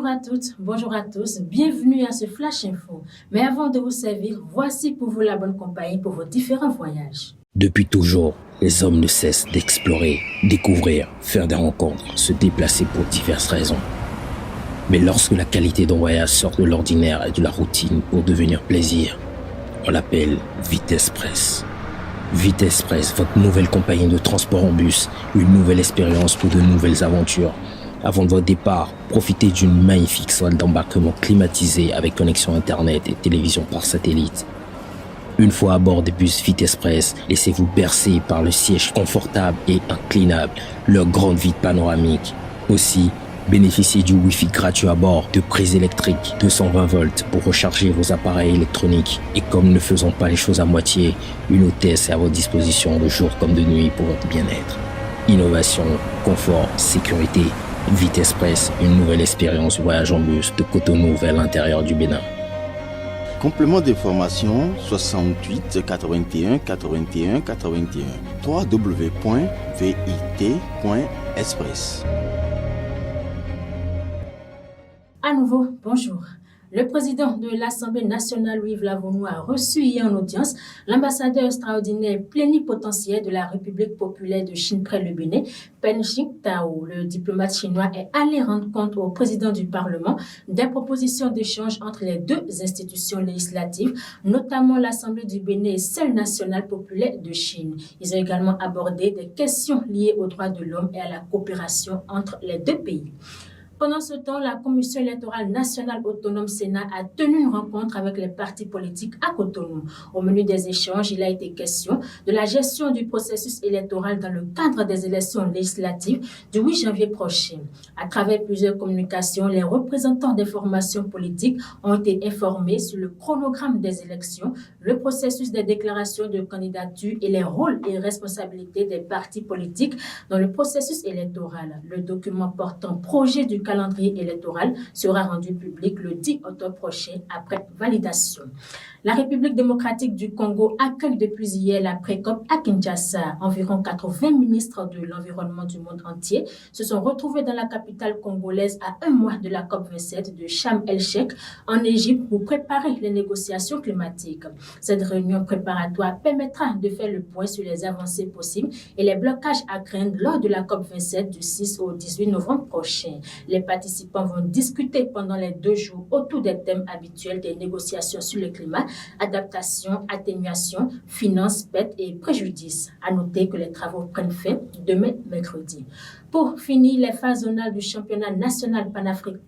Bonjour à toutes, bonjour à tous, bienvenue à ce Flash Info. Mais avant de vous servir, voici pour vous la bonne compagnie pour vos différents voyages. Depuis toujours, les hommes ne cessent d'explorer, découvrir, faire des rencontres, se déplacer pour diverses raisons. Mais lorsque la qualité d'un voyage sort de l'ordinaire et de la routine pour devenir plaisir, on l'appelle Vitesse Press. Vitesse Press, votre nouvelle compagnie de transport en bus, une nouvelle expérience pour de nouvelles aventures. Avant votre départ, profitez d'une magnifique salle d'embarquement climatisée avec connexion internet et télévision par satellite. Une fois à bord des bus Vitesse Press, laissez-vous bercer par le siège confortable et inclinable, leur grande vitre panoramique. Aussi, bénéficiez du Wi-Fi gratuit à bord, de prises électriques 220 volts pour recharger vos appareils électroniques. Et comme ne faisons pas les choses à moitié, une hôtesse est à votre disposition de jour comme de nuit pour votre bien-être. Innovation, confort, sécurité. Vitesse Press, une nouvelle expérience voyage en bus de Cotonou vers l'intérieur du Bénin. Complément d'information 68 81 81 81 www.vit.express. À nouveau, bonjour. Le président de l'Assemblée nationale, Louis Lavonu, a reçu hier en audience l'ambassadeur extraordinaire plénipotentiaire de la République populaire de Chine près le Bénin, Pen Jingtao. Le diplomate chinois est allé rendre compte au président du Parlement des propositions d'échange entre les deux institutions législatives, notamment l'Assemblée du Bénin et celle nationale populaire de Chine. Ils ont également abordé des questions liées aux droits de l'homme et à la coopération entre les deux pays. Pendant ce temps, la Commission électorale nationale autonome Sénat a tenu une rencontre avec les partis politiques à Cotonou. Au menu des échanges, il a été question de la gestion du processus électoral dans le cadre des élections législatives du 8 janvier prochain. À travers plusieurs communications, les représentants des formations politiques ont été informés sur le chronogramme des élections, le processus des déclarations de candidature et les rôles et responsabilités des partis politiques dans le processus électoral. Le document portant projet du calendrier électoral sera rendu public le 10 octobre prochain après validation. La République démocratique du Congo accueille depuis hier la pré-COP à Kinshasa. Environ 80 ministres de l'environnement du monde entier se sont retrouvés dans la capitale congolaise à un mois de la COP27 de Sharm el-Sheikh en Égypte pour préparer les négociations climatiques. Cette réunion préparatoire permettra de faire le point sur les avancées possibles et les blocages à craindre lors de la COP27 du 6 au 18 novembre prochain. Les participants vont discuter pendant les 2 jours autour des thèmes habituels des négociations sur le climat, adaptation, atténuation, finances, pertes et préjudices. À noter que les travaux prennent fin demain mercredi. Pour finir les phases zonales du championnat national panafricain,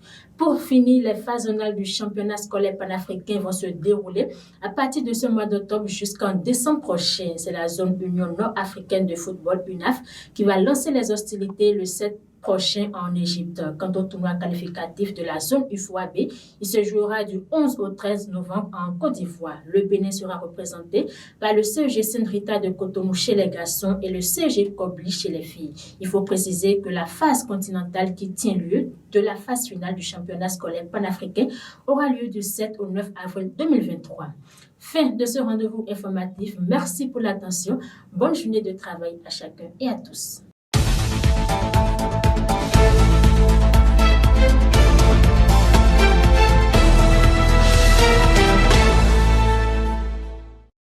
scolaire panafricain vont se dérouler à partir de ce mois d'octobre jusqu'en décembre prochain. C'est la zone Union nord-africaine de football, UNAF, qui va lancer les hostilités le 7 prochain en Égypte. Quant au tournoi qualificatif de la zone UFOA-B, il se jouera du 11 au 13 novembre en Côte d'Ivoire. Le Bénin sera représenté par le CEG Saint-Rita de Cotonou chez les garçons et le CEG Kobli chez les filles. Il faut préciser que la phase continentale qui tient lieu de la phase finale du championnat scolaire panafricain aura lieu du 7 au 9 avril 2023. Fin de ce rendez-vous informatif. Merci pour l'attention. Bonne journée de travail à chacun et à tous.